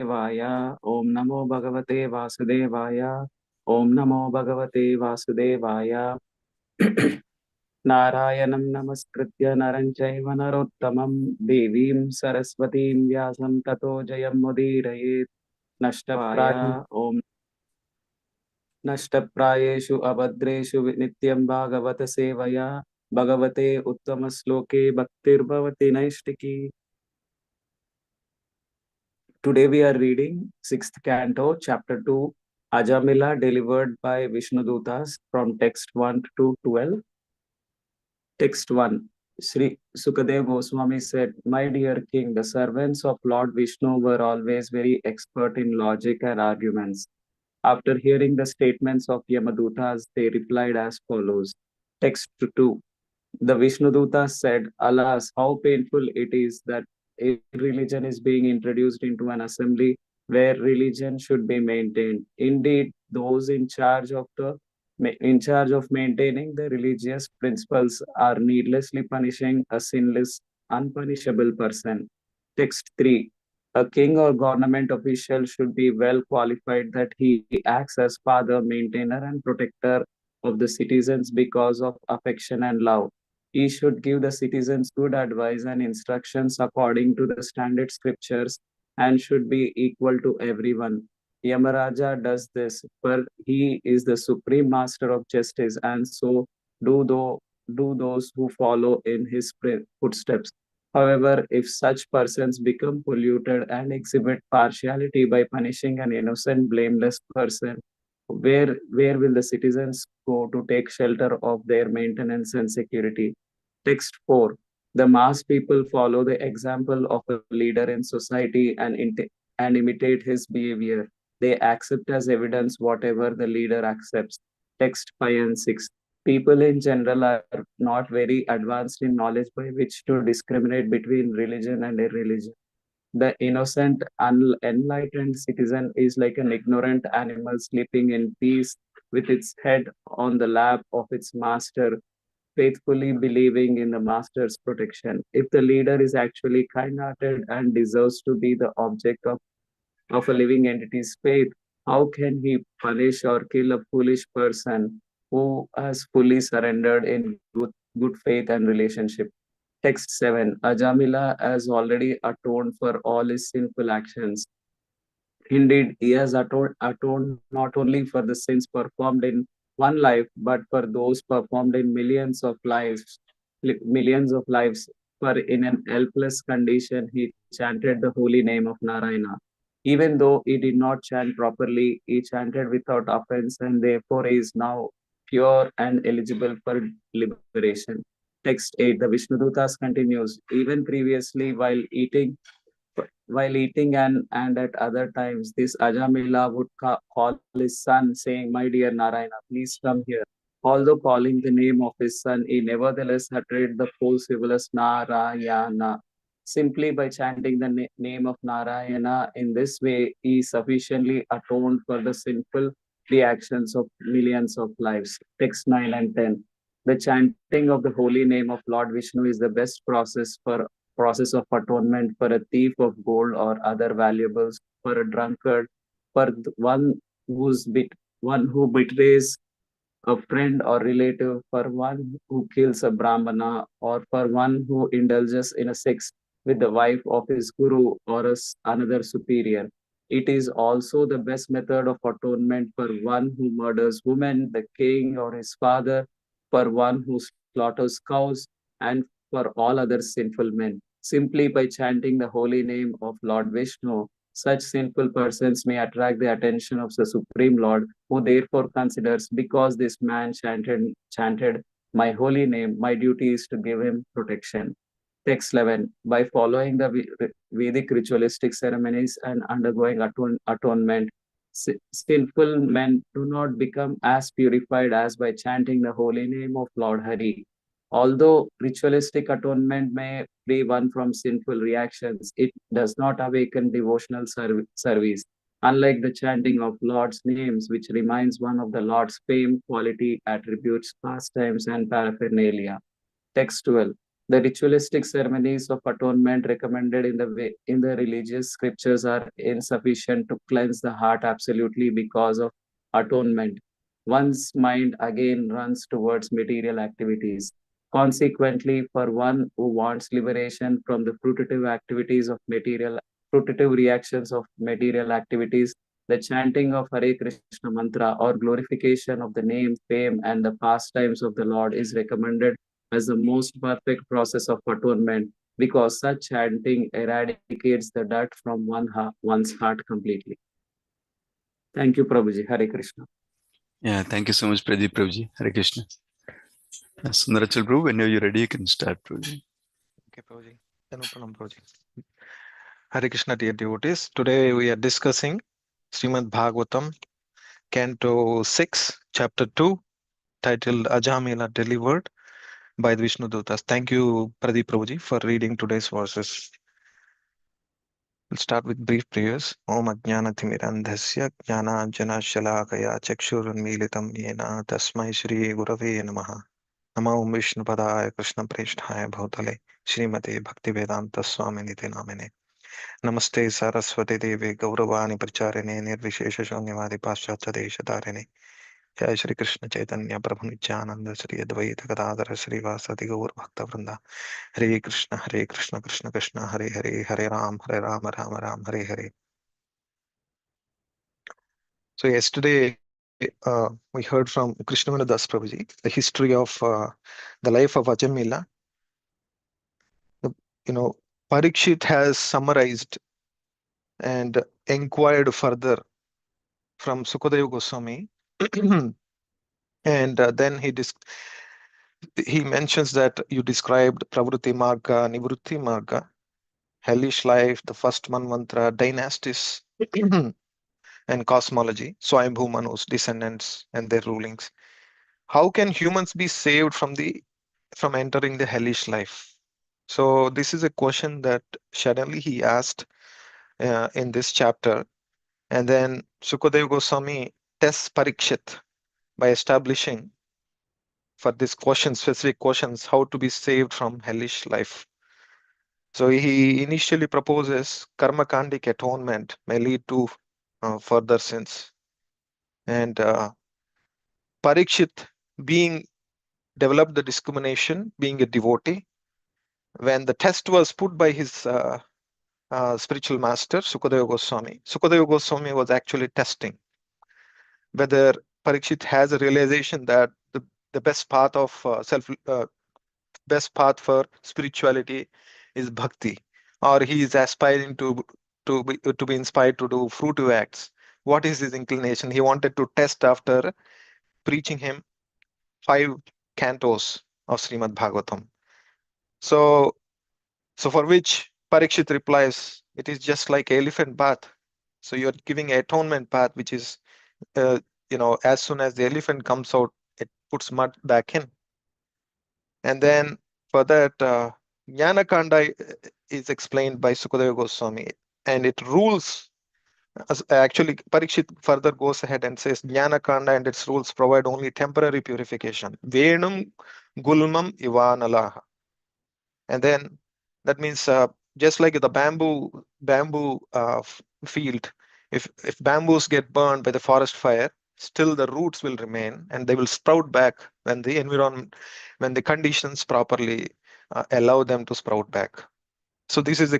Vaya, Om Namo Bhagavate Vasudevaya, Om Namo Bhagavate Vasudevaya, Narayanam Namaskritya Naranchaiva Narottamam, Devim Saraswatim Vyasam Tato Jayam Mudirayet, Nashtapraya, Om Nashtaprayeshu Abhadreshu Nityam Bhagavata Sevaya, Bhagavate Uttamasloke Bhaktir Bhavati Naishtiki. Today we are reading 6th Canto, Chapter 2, Ajamila, delivered by Vishnudutas from text 1 to 12. Text 1. Sri Sukadev Goswami said, My dear king, the servants of Lord Vishnu were always very expert in logic and arguments. After hearing the statements of Yamadutas, they replied as follows. Text 2. The Vishnuduta said, Alas, how painful it is that religion is being introduced into an assembly where religion should be maintained. Indeed, those in charge of maintaining the religious principles are needlessly punishing a sinless, unpunishable person. Text 3. A king or government official should be well qualified that he acts as father, maintainer, and protector of the citizens because of affection and love. He should give the citizens good advice and instructions according to the standard scriptures and should be equal to everyone. Yamaraja does this, for he is the supreme master of justice, and so do, do those who follow in his footsteps. However, if such persons become polluted and exhibit partiality by punishing an innocent, blameless person, where will the citizens go to take shelter of their maintenance and security? Text 4. The mass people follow the example of a leader in society and imitate his behavior. They accept as evidence whatever the leader accepts. Text 5 and 6. People in general are not very advanced in knowledge by which to discriminate between religion and irreligion. The innocent, unenlightened citizen is like an ignorant animal sleeping in peace with its head on the lap of its master, faithfully believing in the master's protection. If the leader is actually kind hearted and deserves to be the object of a living entity's faith, how can he punish or kill a foolish person who has fully surrendered in good faith and relationship? Text 7. Ajamila has already atoned for all his sinful actions. Indeed, he has atoned not only for the sins performed in one life, but for those performed in millions of lives. For in an helpless condition, he chanted the holy name of Narayana. Even though he did not chant properly, he chanted without offense, and therefore he is now pure and eligible for liberation. Text 8. The Vishnudutas continues, even previously while eating and at other times, this Ajamila would call his son, saying, My dear Narayana, please come here. Although calling the name of his son, he nevertheless uttered the full frivolous Narayana. Simply by chanting the name of Narayana in this way, he sufficiently atoned for the sinful reactions of millions of lives. Text 9 and 10. The chanting of the holy name of Lord Vishnu is the best process of atonement for a thief of gold or other valuables, for a drunkard, for who's bit one who betrays a friend or relative, for one who kills a brahmana, or for one who indulges in a sex with the wife of his guru or another superior. It is also the best method of atonement for one who murders women, the king or his father, for one who slaughters cows, and for all other sinful men. Simply by chanting the holy name of Lord Vishnu, such sinful persons may attract the attention of the Supreme Lord, who therefore considers, because this man chanted my holy name, my duty is to give him protection. Text 11. By following the Vedic ritualistic ceremonies and undergoing atonement, sinful men do not become as purified as by chanting the holy name of Lord Hari. Although ritualistic atonement may free one from sinful reactions, it does not awaken devotional service. Unlike the chanting of Lord's names, which reminds one of the Lord's fame, quality, attributes, pastimes, and paraphernalia. Text 12. The ritualistic ceremonies of atonement recommended in the religious scriptures are insufficient to cleanse the heart absolutely because of atonement. One's mind again runs towards material activities. Consequently, for one who wants liberation from the fruitive reactions of material activities, the chanting of Hare Krishna mantra or glorification of the name, fame, and the pastimes of the Lord is recommended as the most perfect process of atonement because such chanting eradicates the dirt from one's heart completely. Thank you, Prabhuji. Hare Krishna. Yeah, thank you so much, Pradeep Prabhuji. Hare Krishna. Sundarachala Prabhu, whenever you're ready, you can start, Prabhuji. Okay, Prabhuji. Pranam, Prabhuji. Hare Krishna, dear devotees. Today we are discussing Srimad Bhagavatam, Canto 6, Chapter 2, titled Ajamila Delivered by the Vishnu Dutas. Thank you, Pradeep Prabhuji, for reading today's verses. We'll start with brief prayers. Om Ajnanathimiranthasya Jnananjana Shalakaya Chakshurunmilitam Yena Tasmai Shri Gurave Namaha. Namo Om Vishnupadaya Krishna Presthaya Bhutale Srimate Bhaktivedanta Swaminiti Namine. Namaste Saraswati Devi Gauravani Pracharine Nirvishesha Shunnyavadi Paschatya Deshatarine. Jai Shri Krishna Chaitanya Prabhu Nityananda Shri Advaita Gadadhara Shri Vasadi Gaur Bhakta Vrinda. Hare Krishna Krishna Krishna Hare Hare Hare Ram Ram Ram Hare Hare. So yesterday we heard from Krishnamana Das Prabhuji the history of the life of Ajamila. Parikshit has summarized and inquired further from Sukadeva Goswami, and then he mentions that you described Pravruti Marga, Nivrutti Marga, hellish life, the first Manvantara, dynasties, and cosmology, Swayambhu Manu's descendants and their rulings. How can humans be saved from entering the hellish life? So this is a question that suddenly he asked in this chapter, and then Sukadeva Goswami tests Parikshit by establishing for this question, specific questions, how to be saved from hellish life. So he initially proposes karmakandic atonement may lead to further sins. And Parikshit, being developed the discrimination, being a devotee, when the test was put by his spiritual master, Sukadeva Goswami was actually testing whether Parikshit has a realization that the best path of best path for spirituality is bhakti, or he is aspiring to be inspired to do fruitive acts. What is his inclination? He wanted to test after preaching him 5 cantos of Srimad Bhagavatam. So for which Parikshit replies, it is just like elephant bath. So you're giving atonement bath, which is as soon as the elephant comes out, it puts mud back in. And then for that, Jnanakanda is explained by Sukadeva Goswami, and it rules. Actually, Parikshit further goes ahead and says Jnanakanda and its rules provide only temporary purification. Venum gulmam ivanalaha. And then that means just like the bamboo field, if bamboos get burned by the forest fire, still the roots will remain and they will sprout back when the environment, when the conditions properly allow them to sprout back. So this is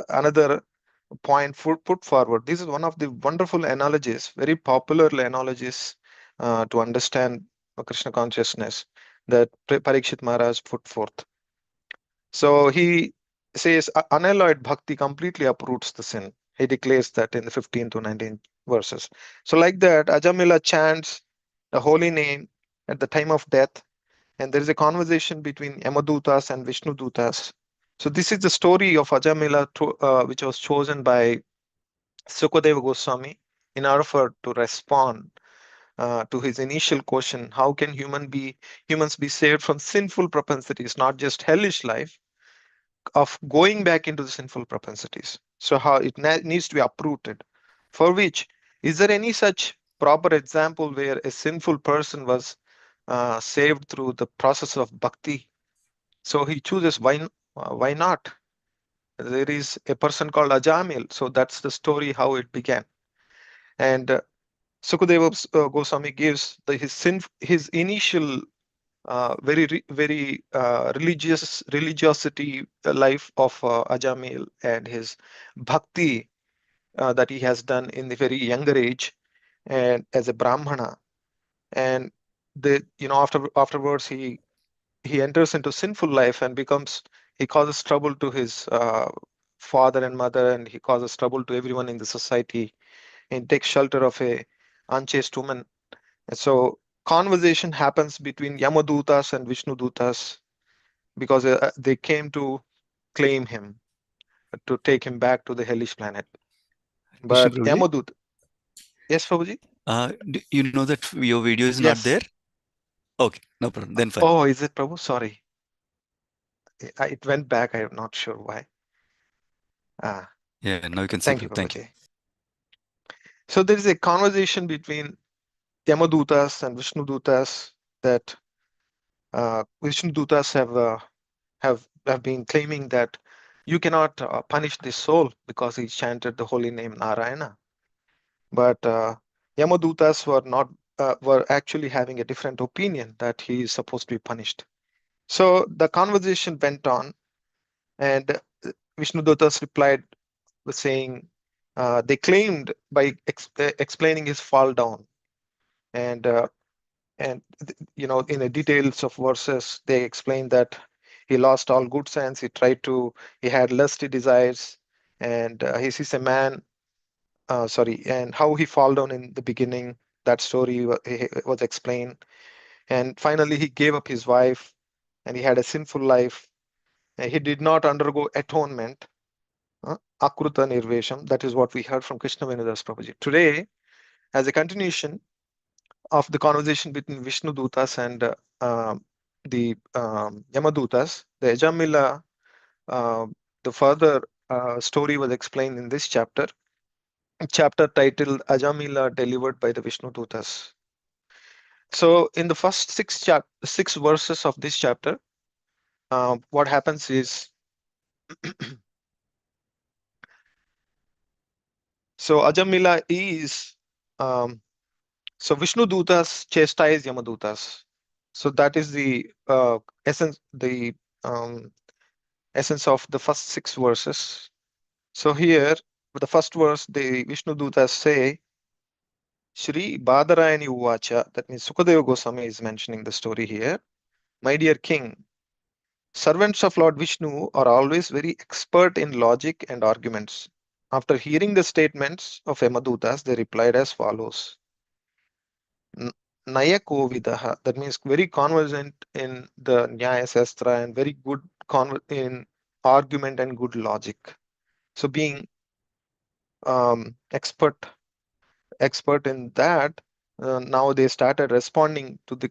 another point put forward. This is one of the wonderful analogies, very popular analogies to understand Krishna consciousness that Parikshit Maharaj put forth. So he says unalloyed bhakti completely uproots the sin. He declares that in the 15 to 19 verses. So like that, Ajamila chants the holy name at the time of death, and there is a conversation between Yamadutas and Vishnu Dutas. So this is the story of Ajamila, which was chosen by Sukadeva Goswami in order to respond to his initial question: how can humans be saved from sinful propensities, not just hellish life, of going back into the sinful propensities? So how it needs to be uprooted. For which, is there any such proper example where a sinful person was saved through the process of bhakti? So he chooses why not? There is a person called Ajamil. So that's the story how it began. And Sukadeva Goswami gives his initial very religiosity life of Ajamil and his bhakti that he has done in the very younger age and as a Brahmana. And afterwards he enters into sinful life and he causes trouble to his father and mother, and he causes trouble to everyone in the society, and takes shelter of a unchaste woman. And so conversation happens between Yamadutas and Vishnudutas because they came to claim him, to take him back to the hellish planet. Krishna But Prabhuji, Yamadut, yes, Prabhuji? you know that your video is not Yes. there? Okay, no problem. Then fine. Oh, is it, Prabhu? Sorry. It went back. I am not sure why. Ah, Yeah, now you can see. thank you, Thank you. Prabhuji. So there is a conversation between Yamadutas and Vishnudutas that Vishnudutas have been claiming that you cannot punish this soul because he chanted the holy name Narayana. But Yamadutas were actually having a different opinion that he is supposed to be punished. So the conversation went on, and Vishnudutas replied with saying they claimed by explaining his fall down, and in the details of verses they explained that he lost all good sense. He had lusty desires, and he sees a man. Sorry, and how he fall down in the beginning. That story was explained, and finally he gave up his wife, and he had a sinful life. And he did not undergo atonement. Akruta Nirvesham. That is what we heard from Krishna Venudas Prabhuji. Today, as a continuation of the conversation between Vishnu Dutas and the Yamadutas, the Ajamila, the further story was explained in this chapter titled Ajamila delivered by the Vishnu Dutas. So in the first six verses of this chapter, what happens is so Ajamila is so Vishnu Dutas chastise Yamadutas. So that is the um, essence of the first six verses. So here, with the first verse, the Vishnu Dutas say, Shri Badarayani Uvacha, that means Sukadeva Goswami is mentioning the story here. My dear king, servants of Lord Vishnu are always very expert in logic and arguments. After hearing the statements of Yamadutas, they replied as follows. Nayakovidaha, that means very conversant in the Nyaya Sastra and very good in argument and good logic. So being expert in that, now they started responding to the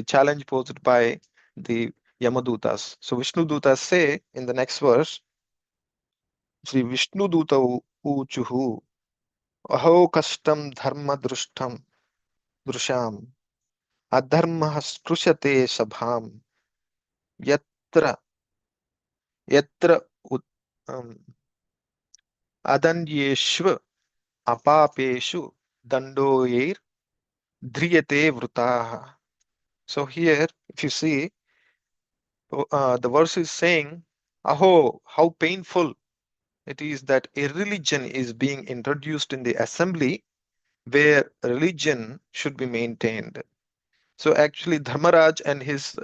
challenge posed by the Yamadutas. So Vishnu Dutas say in the next verse, Sri Vishnu Duta Uchuhu, Aho Kashtam Dharma Drusham, Adharma Sprushate Sabham, Yatra Yatra Adanyeshva Apapeshu Dandoyer Driyate Vrutaha. So here, if you see, the verse is saying, Aho, how painful it is that a religion is being introduced in the assembly where religion should be maintained. So actually, Dharmaraj and his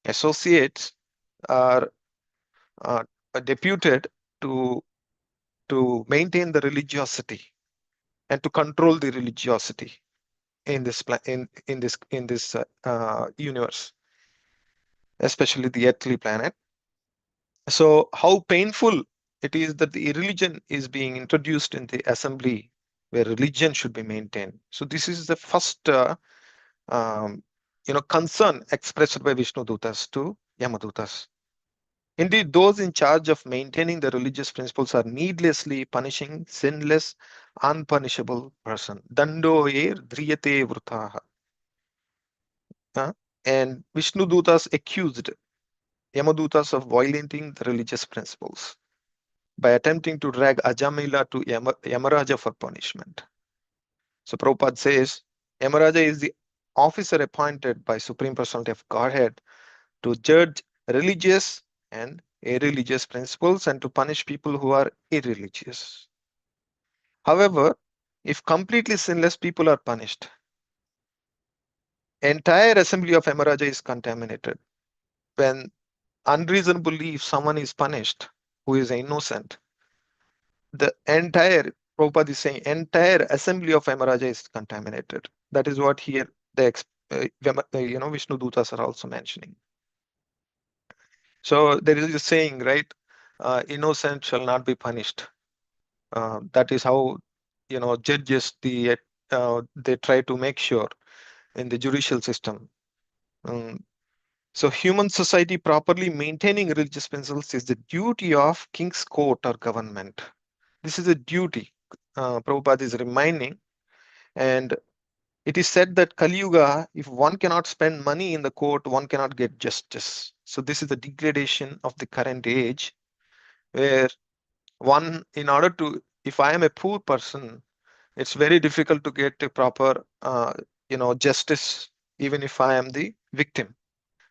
associates are deputed to maintain the religiosity and to control the religiosity in this universe, especially the earthly planet. So how painful it is that the religion is being introduced in the assembly where religion should be maintained. So this is the first concern expressed by Vishnu Dutas to Yamadutas. Indeed, those in charge of maintaining the religious principles are needlessly punishing sinless, unpunishable person. Dando er driyate vrutaha. And Vishnu Dutas accused Yamadutas of violating the religious principles by attempting to drag Ajamila to Yamaraja for punishment. So Prabhupada says, Yamaraja is the officer appointed by Supreme Personality of Godhead to judge religious and irreligious principles and to punish people who are irreligious. However, if completely sinless people are punished, entire assembly of Yamaraja is contaminated. When unreasonably, if someone is punished who is innocent, the entire, Prabhupada is saying, entire assembly of Yamaraja is contaminated. That is what here the Vishnu Dutas are also mentioning. So there is a saying, right? Innocent shall not be punished. That is how judges they try to make sure in the judicial system. So human society properly maintaining religious principles is the duty of king's court or government. This is a duty. Prabhupada is reminding, and it is said that Kali Yuga, if one cannot spend money in the court, one cannot get justice. So this is the degradation of the current age, where one, in order to, if I am a poor person, it's very difficult to get a proper, justice, even if I am the victim.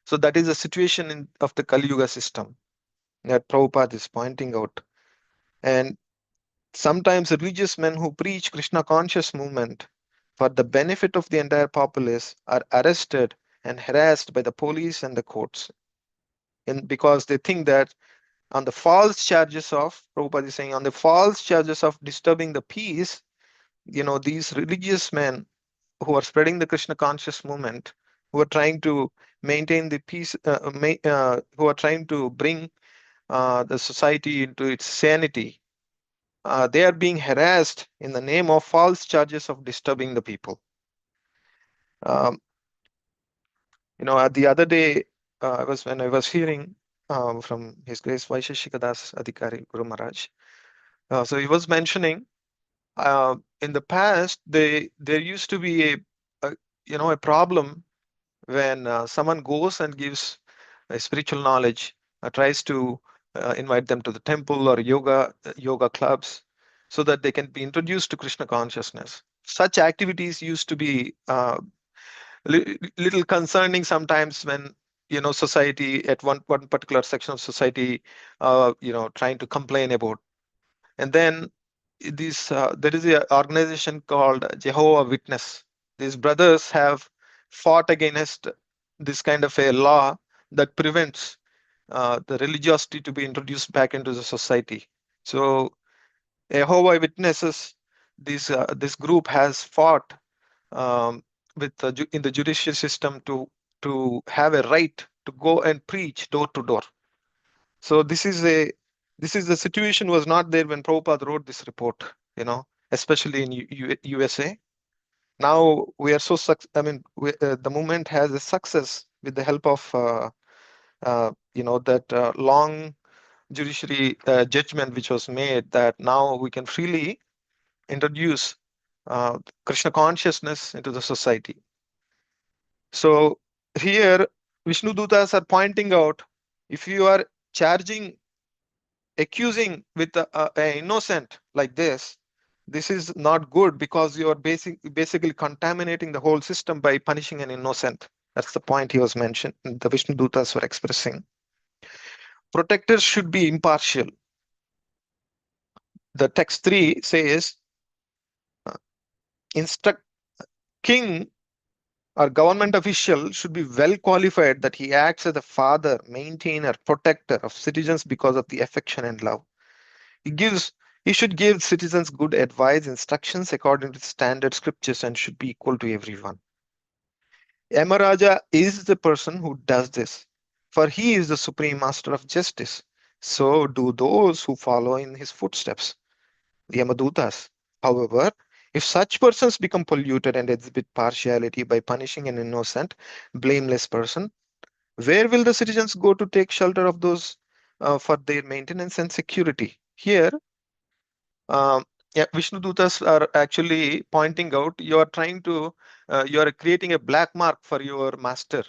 So that is the situation of the Kali Yuga system that Prabhupada is pointing out. And sometimes religious men who preach Krishna conscious movement for the benefit of the entire populace are arrested and harassed by the police and the courts. And because they think that on the false charges of, Prabhupada is saying, on the false charges of disturbing the peace, these religious men who are spreading the Krishna conscious movement, who are trying to maintain the peace, who are trying to bring the society into its sanity, they are being harassed in the name of false charges of disturbing the people. The other day, when I was hearing from His Grace Vaisheshika Das Adhikari Guru Maharaj, so he was mentioning in the past there used to be a problem when someone goes and gives a spiritual knowledge, tries to invite them to the temple or yoga clubs, so that they can be introduced to Krishna consciousness. Such activities used to be little concerning sometimes when society at one particular section of society trying to complain about. And then there is an organization called Jehovah Witness. These brothers have fought against this kind of a law that prevents the religiosity to be introduced back into the society. So Jehovah Witnesses, this group has fought um, in the judicial system to have a right to go and preach door to door. So this is the situation was not there when Prabhupada wrote this report, especially in USA. Now we are so the movement has a success with the help of that long judiciary judgment which was made, that now we can freely introduce Krishna consciousness into the society. So here Vishnu Dutas are pointing out, if you are accusing with an innocent like this is not good, because you are basically contaminating the whole system by punishing an innocent. That's the point he was mentioned. The Vishnu Dutas were expressing. Protectors should be impartial. The text 3 says, instruct king or government official should be well qualified, that he acts as a father, maintainer, protector of citizens because of the affection and love. He should give citizens good advice, instructions according to standard scriptures, and should be equal to everyone. Yamaraja is the person who does this, for he is the supreme master of justice. So do those who follow in his footsteps, the Yamadutas. However, if such persons become polluted and exhibit partiality by punishing an innocent, blameless person, where will the citizens go to take shelter of those for their maintenance and security? Here, Vishnu Dutas are actually pointing out, you are you are creating a black mark for your master,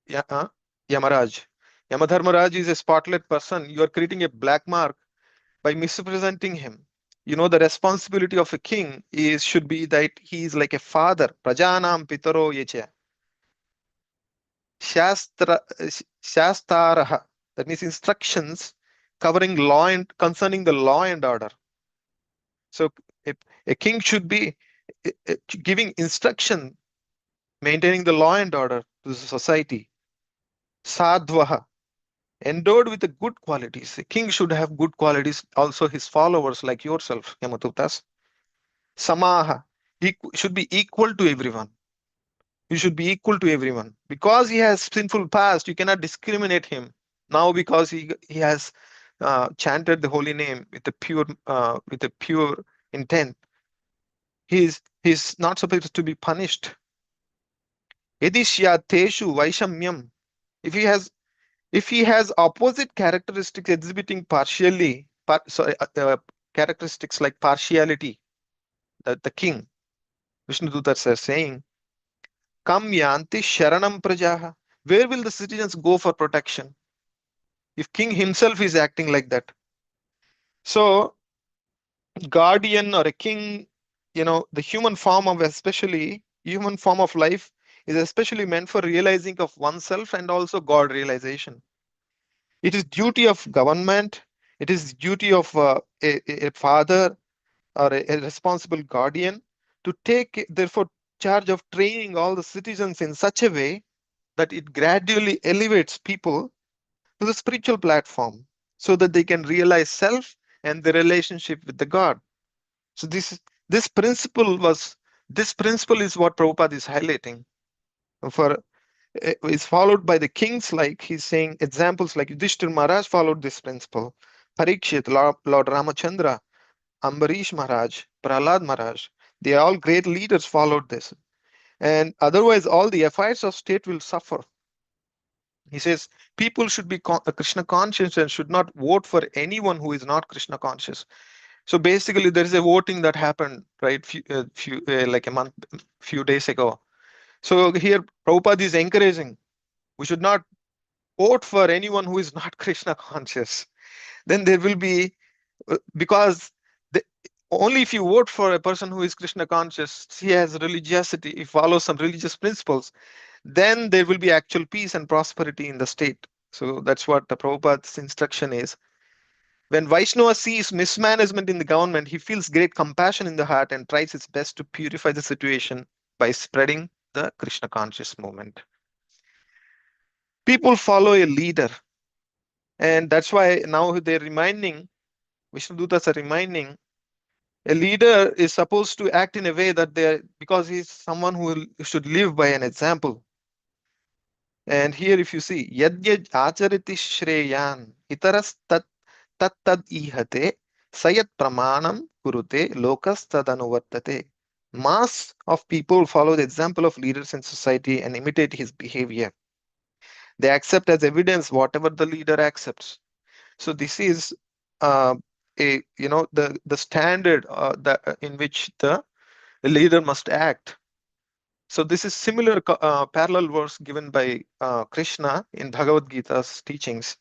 Yamaraj. Yamadharmaraj is a spotlight person. You are creating a black mark by misrepresenting him. The responsibility of a king should be that he is like a father. Prajanam pitaro yecha. Shastaraha. That means instructions covering law and concerning the law and order. So a king should be giving instruction, maintaining the law and order to the society. Sadvaha, endowed with the good qualities. A king should have good qualities, also his followers like yourself, Yamatutas. Samaha, he should be equal to everyone. You should be equal to everyone. Because he has sinful past, you cannot discriminate him. Now because he has chanted the holy name with a pure intent, he's not supposed to be punished. Yadishya teshu vaishamyam. If he has opposite characteristics exhibiting characteristics like partiality, the king, Vishnudutas are saying, Kam yanti sharanam prajaha. Where will the citizens go for protection if king himself is acting like that? So, guardian or a king, the human form of life is especially meant for realizing of oneself and also God realization. It is duty of government. It is duty of a father or a responsible guardian to take, therefore, charge of training all the citizens in such a way that it gradually elevates people to the spiritual platform so that they can realize self and the relationship with the God. So this principle is what Prabhupada is highlighting. For is followed by the kings, like he's saying examples like Yudhishthir Maharaj followed this principle. Parikshit, Lord Ramachandra, Ambarish Maharaj, Prahlad Maharaj, they are all great leaders followed this. And otherwise, all the affairs of state will suffer. He says people should be Krishna conscious and should not vote for anyone who is not Krishna conscious. So basically, there is a voting that happened, right? Like a few days ago. So here, Prabhupada is encouraging we should not vote for anyone who is not Krishna conscious. Then there will be, because only if you vote for a person who is Krishna conscious, he has religiosity, he follows some religious principles, then there will be actual peace and prosperity in the state. So that's what the Prabhupada's instruction is. When Vaishnava sees mismanagement in the government, he feels great compassion in the heart and tries his best to purify the situation by spreading the Krishna conscious movement. People follow a leader, and that's why now they're reminding, Vishnudutas are reminding, a leader is supposed to act in a way that because he's someone who should live by an example. And here, if you see, Yadyaj Achariti Shreyan, Itaras Tad Ihate, Sayat Pramanam Kurute, Lokas Tadanuvartate. Mass of people follow the example of leaders in society and imitate his behavior. They accept as evidence whatever the leader accepts. So this is the standard in which the leader must act. So this is similar parallel verse given by Krishna in Bhagavad Gita's teachings,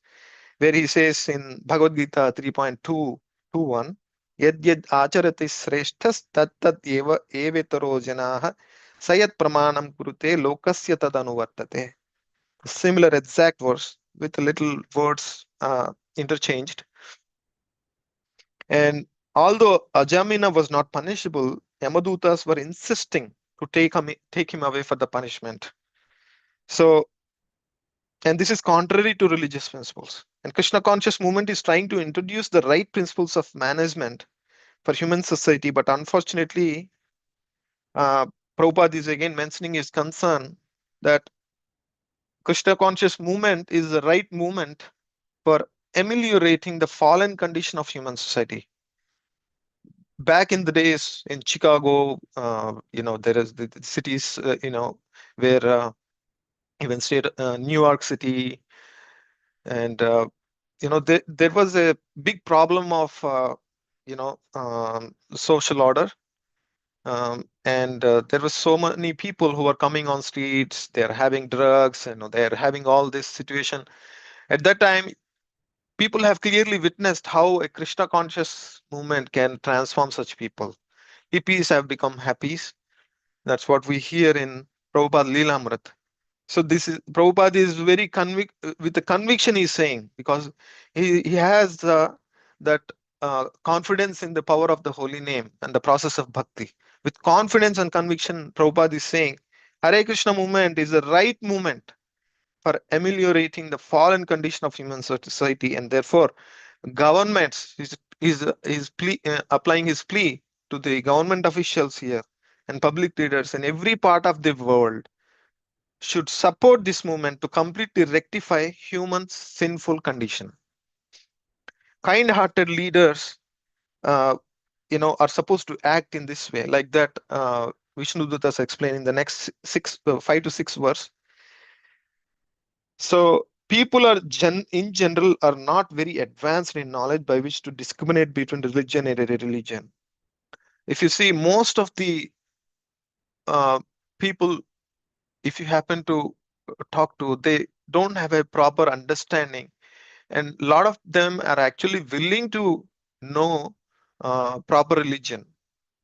where he says in Bhagavad Gita 3.221, Yad yad acharati sreshthas tat tat eva evetaro janaha sayat pramanam kurute lokasya tad anuvartate. Similar exact verse with little words interchanged. And although Ajamina was not punishable, Yamadutas were insisting to take him away for the punishment. So, and this is contrary to religious principles. And Krishna conscious movement is trying to introduce the right principles of management for human society, but unfortunately, Prabhupada is again mentioning his concern that Krishna conscious movement is the right movement for ameliorating the fallen condition of human society. Back in the days in Chicago, there is the cities, where even state New York City, and there was a big problem of social order, and there were so many people who were coming on streets. They're having drugs, they're having all this situation, At that time, people have clearly witnessed how a Krishna conscious movement can transform such people. Hippies have become happies. That's what we hear in Prabhupada Leelamrit. So this is Prabhupada is very with the conviction he's saying, because he has that confidence in the power of the holy name and the process of bhakti. With confidence and conviction, Prabhupada is saying Hare Krishna movement is the right movement for ameliorating the fallen condition of human society, and therefore governments applying his plea to the government officials here and public leaders in every part of the world should support this movement to completely rectify human sinful condition. Kind-hearted leaders, are supposed to act in this way, like that. Vishnu Dutas explained in the next 5 to 6 verse. So people are in general are not very advanced in knowledge by which to discriminate between religion and religion. If you see most of the people, if you happen to talk to, they don't have a proper understanding, and a lot of them are actually willing to know proper religion.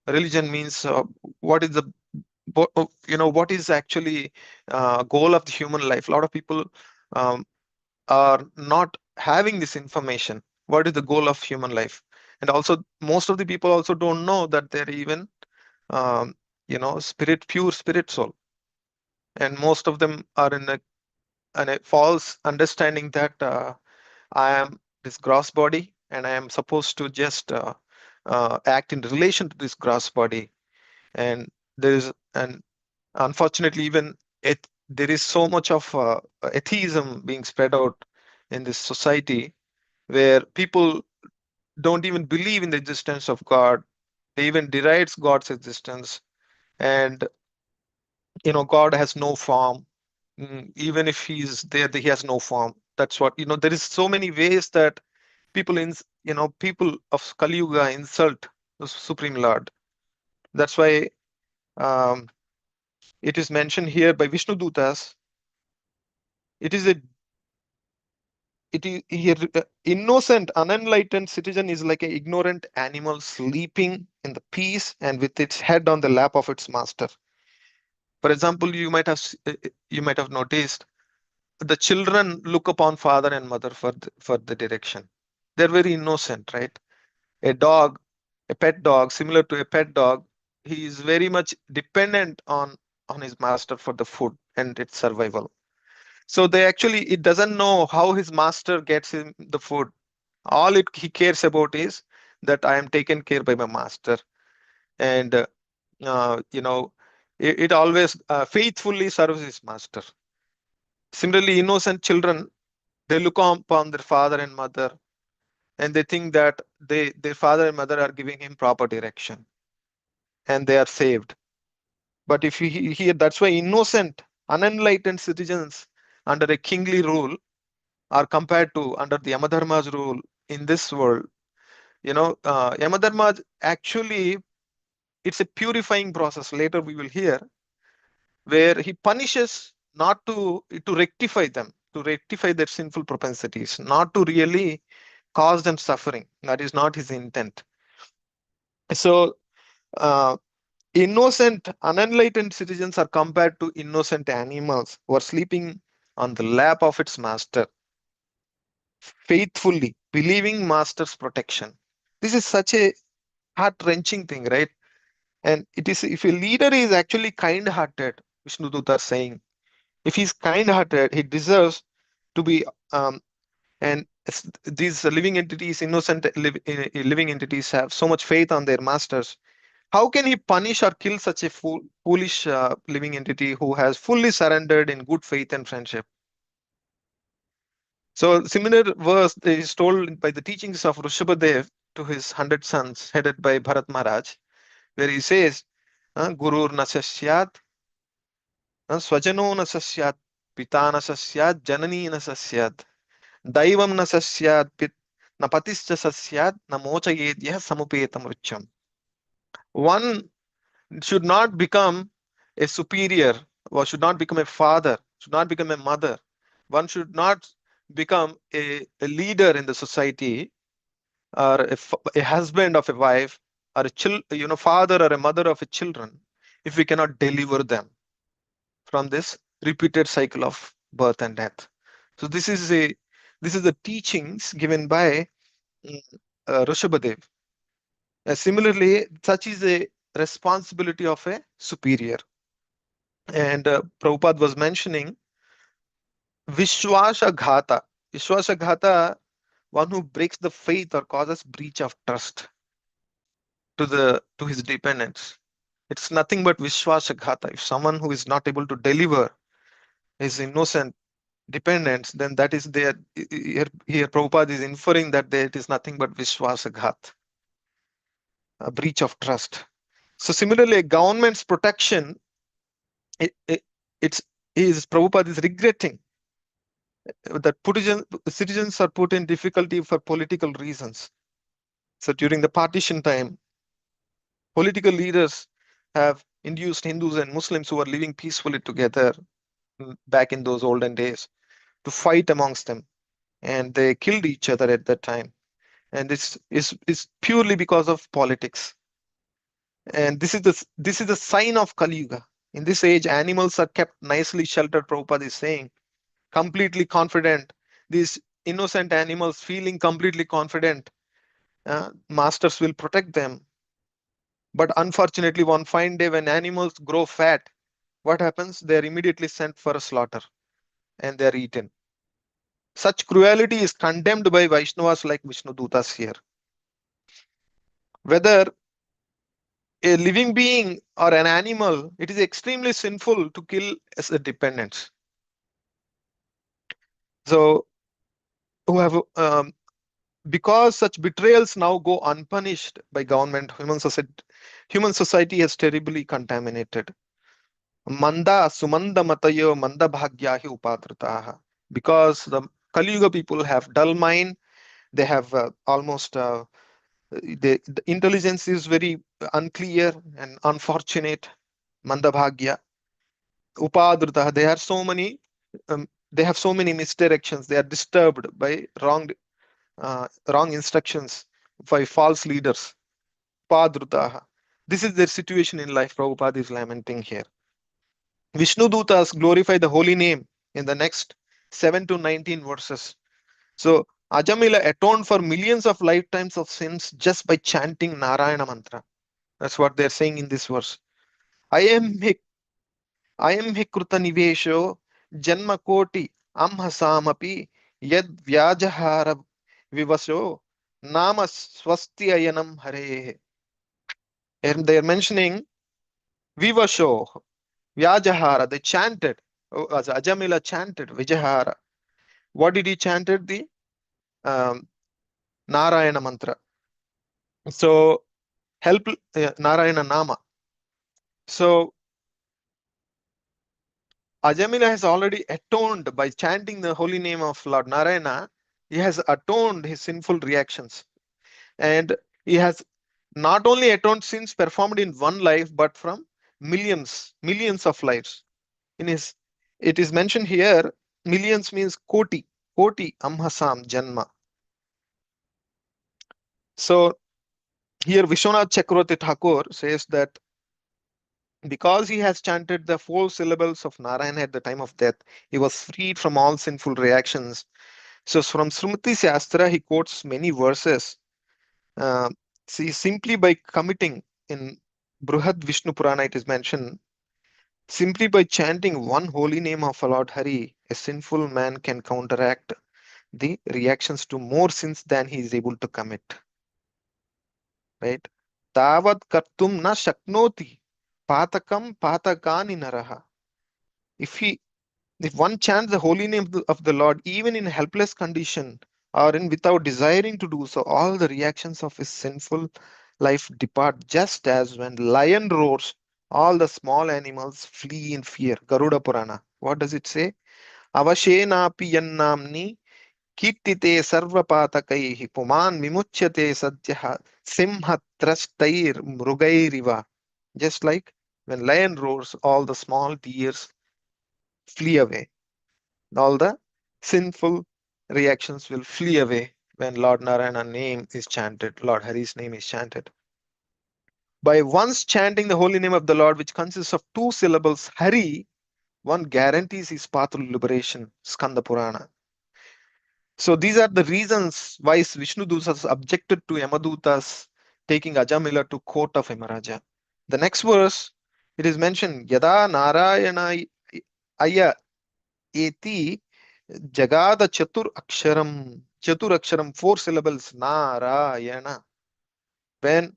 Religion means what is the what is actually goal of the human life. A lot of people um, are not having this information. What is the goal of human life? And also, most of the people also don't know that they're even pure spirit soul, and most of them are in a false understanding that I am this gross body and I am supposed to just act in relation to this gross body. And there is, and unfortunately, even there is so much of atheism being spread out in this society, where people don't even believe in the existence of God. They even derides God's existence, and God has no form. Even if he's there, he has no form. That's what there is so many ways that people of Kali Yuga insult the Supreme Lord. That's why um, it is mentioned here by Vishnu Dutas. It is here, innocent, unenlightened citizen is like an ignorant animal sleeping in the peace and with its head on the lap of its master. For example, you might have noticed the children look upon father and mother for the direction. They're very innocent, right? A dog, a pet dog, similar to a pet dog, he is very much dependent on his master for the food and its survival. So it doesn't know how his master gets him the food. All he cares about is that I am taken care by my master, and it always faithfully serves his master. Similarly, innocent children, they look upon their father and mother, and they think that their father and mother are giving him proper direction, and they are saved. But if you hear, that's why innocent, unenlightened citizens under a kingly rule are compared to under the Yamadharma's rule in this world. Yamadharma actually, it's a purifying process. Later we will hear where he punishes not to rectify them, to rectify their sinful propensities, not to really cause them suffering. That is not his intent. So innocent, unenlightened citizens are compared to innocent animals who are sleeping on the lap of its master, faithfully believing master's protection. This is such a heart-wrenching thing, right? And it is, if a leader is actually kind-hearted, Vishnu Dutta is saying, if he's kind-hearted, he deserves to be and these living entities, innocent living entities, have so much faith on their masters. How can he punish or kill such a foolish living entity who has fully surrendered in good faith and friendship? So similar verse is told by the teachings of Rishabhadev to his 100 sons, headed by Bharat Maharaj, where he says, Gurur nasasyat, swajano nasasyat, pita nasasyat, janani nasasyat, daivam nasasyat, na patischa sasyat, na mochayedyah samupetam rucham. One should not become a superior, or should not become a father, should not become a mother. One should not become a leader in the society, or a husband of a wife, or a father or a mother of a children, if we cannot deliver them from this repeated cycle of birth and death. So this is the teachings given by Rishabhadev. Similarly, such is a responsibility of a superior. And Prabhupada was mentioning Vishwasa Ghata. Vishwasa Ghata, one who breaks the faith or causes breach of trust to his dependents. It's nothing but Vishwasa Ghata. If someone who is not able to deliver his innocent dependents, then that is there. Here Prabhupada is inferring that it is nothing but Vishwasa Ghat, a breach of trust. So similarly, a government's protection, Prabhupada is regretting that citizens are put in difficulty for political reasons. So during the partition time, political leaders have induced Hindus and Muslims who are living peacefully together back in those olden days to fight amongst them, and they killed each other at that time. And this is purely because of politics. And this is the sign of Kali Yuga. In this age, animals are kept nicely sheltered, Prabhupada is saying, completely confident. These innocent animals feeling completely confident, masters will protect them. But unfortunately, one fine day when animals grow fat, what happens? They are immediately sent for a slaughter and they are eaten. Such cruelty is condemned by Vaishnavas like Vishnu Dutas here. Whether a living being or an animal, it is extremely sinful to kill as a dependent. So, because such betrayals now go unpunished by government, human society has terribly contaminated. Manda sumanda matayo manda bhagyahi upadritaha. Because the Kali Yuga people have dull mind, they have almost the intelligence is very unclear and unfortunate. Manda bhagya upadritaha. They have so many misdirections. They are disturbed by wrong instructions by false leaders. Padrutaha. This is their situation in life. Prabhupada is lamenting here. Vishnu Dutas glorify the holy name in the next 7 to 19 verses. So Ajamila atoned for millions of lifetimes of sins just by chanting Narayana mantra. That's what they're saying in this verse. I am Kruta Nivesho Janma Koti Amhasamapi Yad Vyajahara Vivasho Nama Swasti Ayanam Hare. And they're mentioning Vivasho, Vyajahara. They chanted. As Ajamila chanted Vijahara. What did he chanted? The Narayana mantra. So help Narayana Nama. So Ajamila has already atoned by chanting the holy name of Lord Narayana. He has atoned his sinful reactions. And he has not only atoned sins performed in one life, but from millions of lives. It is mentioned here, millions means koti amhasam janma. So here Vishwanath Chakravarti Thakur says that because he has chanted the 4 syllables of Narayana at the time of death, he was freed from all sinful reactions. So from Srimati Shastra, he quotes many verses. See, simply by committing in Bruhad Vishnu Purana, it is mentioned, simply by chanting one holy name of Lord Hari, a sinful man can counteract the reactions to more sins than he is able to commit. Right? Tavad kartum na shaknoti patakam patakani naraha. If one chants the holy name of the Lord, even in helpless condition or without desiring to do so, all the reactions of his sinful life depart, just as when lion roars, all the small animals flee in fear. Garuda Purana. What does it say? Avashenapi yannamni Kirtite sarvapatakai puman vimuchyate sadhya simhatrastair mrugairiva. Just like when lion roars, all the small deers flee away. All the sinful reactions will flee away when Lord Narayana's name is chanted, Lord Hari's name is chanted. By once chanting the holy name of the Lord, which consists of 2 syllables, Hari, one guarantees his path to liberation, Skanda Purana. So these are the reasons why Vishnu Dusas objected to Yamadutas taking Ajamila to court of Yamaraja. The next verse, it is mentioned, Yada Narayana Aya Eti Jagada Chatur Aksharam, 4 syllables, Narayana. When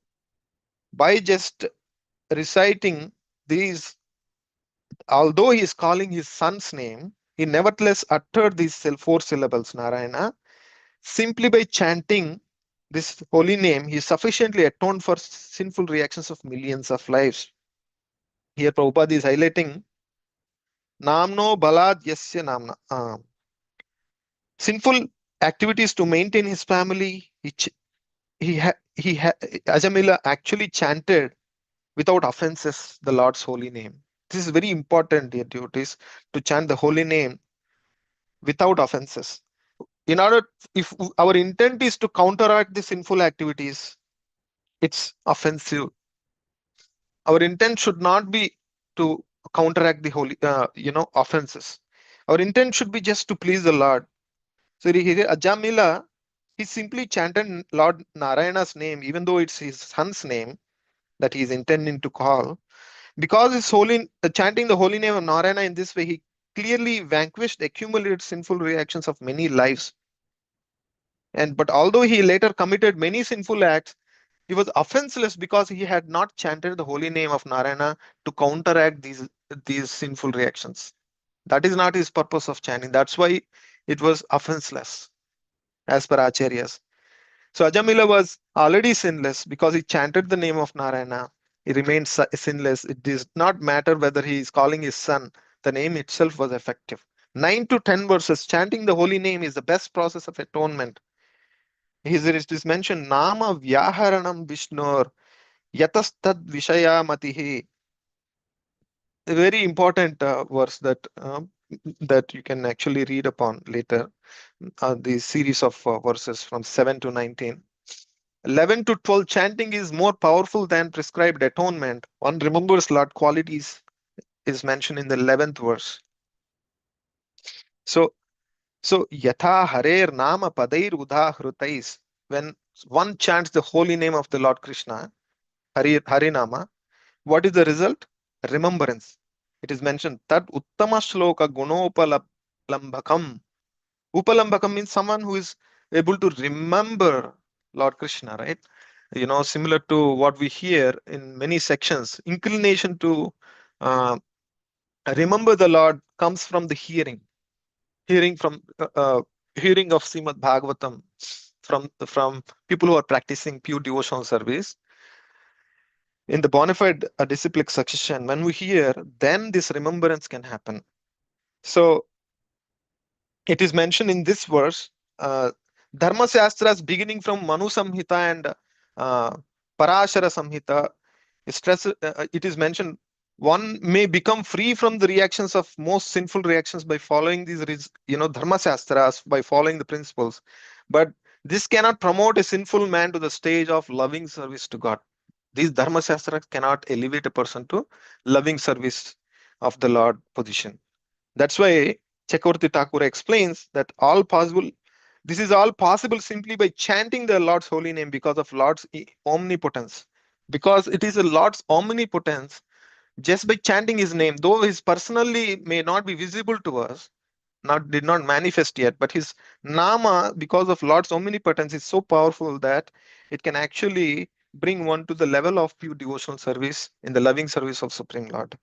by just reciting these, although he is calling his son's name, he nevertheless uttered these 4 syllables, Narayana. Simply by chanting this holy name, he sufficiently atoned for sinful reactions of millions of lives. Here Prabhupada is highlighting Namno Balad Yasya Namna. Sinful activities to maintain his family, Ajamila actually chanted without offenses the Lord's holy name. This is very important, dear devotees, to chant the holy name without offenses. In order, if our intent is to counteract the sinful activities, it's offensive. Our intent should not be to counteract the holy, offenses. Our intent should be just to please the Lord. So here, Ajamila, he simply chanted Lord Narayana's name, even though it's his son's name that he is intending to call. Because his chanting the holy name of Narayana in this way, he clearly vanquished accumulated sinful reactions of many lives. But although he later committed many sinful acts, he was offenseless because he had not chanted the holy name of Narayana to counteract these sinful reactions. That is not his purpose of chanting. That's why it was offenseless, as per Acharyas. So Ajamila was already sinless because he chanted the name of Narayana. He remained sinless. It does not matter whether he is calling his son. The name itself was effective. 9 to 10 verses, chanting the holy name is the best process of atonement. It is mentioned, Nama Vyaharanam Vishnur Yatastad Vishaya Matihi. A very important verse that you can actually read upon later. The series of verses from 7 to 19. 11 to 12, chanting is more powerful than prescribed atonement. One remembers Lord qualities is mentioned in the 11th verse. So Yatha Harer Nama Padair Udha Hrutais. When one chants the holy name of the Lord Krishna, Harinama, what is the result? Remembrance. It is mentioned that Uttama Shloka Gunopalambakam. Upalambakam means someone who is able to remember Lord Krishna, right? Similar to what we hear in many sections, inclination to remember the Lord comes from the hearing of Srimad Bhagavatam from people who are practicing pure devotional service. In the bona fide disciplic succession, when we hear, then this remembrance can happen. So it is mentioned in this verse, Dharma Shastras beginning from Manu Samhita and Parashara Samhita, it is mentioned one may become free from the reactions of most sinful reactions by following these, Dharma Shastras, by following the principles. But this cannot promote a sinful man to the stage of loving service to God. These Dharma Shastras cannot elevate a person to loving service of the Lord position. That's why Chakravarti Thakur explains that this is all possible simply by chanting the Lord's holy name because of Lord's omnipotence. Because it is a Lord's omnipotence, just by chanting his name, though his personally may not be visible to us, did not manifest yet, but his nama, because of Lord's omnipotence, is so powerful that it can actually bring one to the level of pure devotional service in the loving service of Supreme Lord.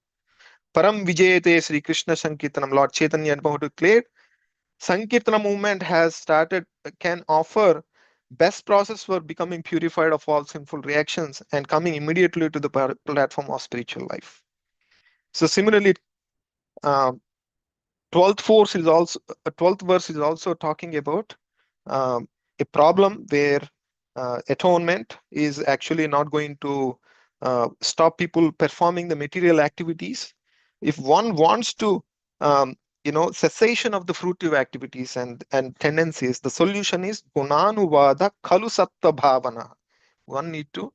Param Vijayate Sri Krishna Sankirtanam, Lord Chaitanya declared, Sankirtana movement has started, can offer best process for becoming purified of all sinful reactions and coming immediately to the platform of spiritual life. So similarly, 12th verse is also talking about a problem where atonement is actually not going to stop people performing the material activities. If one wants to cessation of the fruitive activities and tendencies, the solution is gunanuvada kalu sattva bhavana. One need to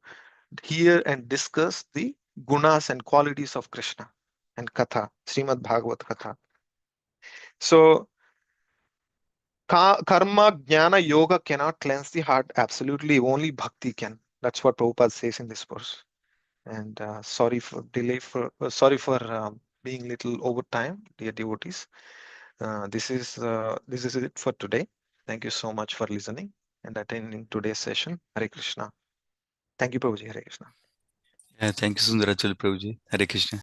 hear and discuss the gunas and qualities of Krishna and Katha, Srimad Bhagavat Katha. So, karma, jnana, yoga cannot cleanse the heart. Absolutely, only bhakti can. That's what Prabhupada says in this verse. And sorry for being little over time, dear devotees. This is it for today. Thank you so much for listening and attending today's session. Hare Krishna. Thank you, Prabhuji. Hare Krishna. Yeah, thank you, Sundaracala Prabhuji. Hare Krishna.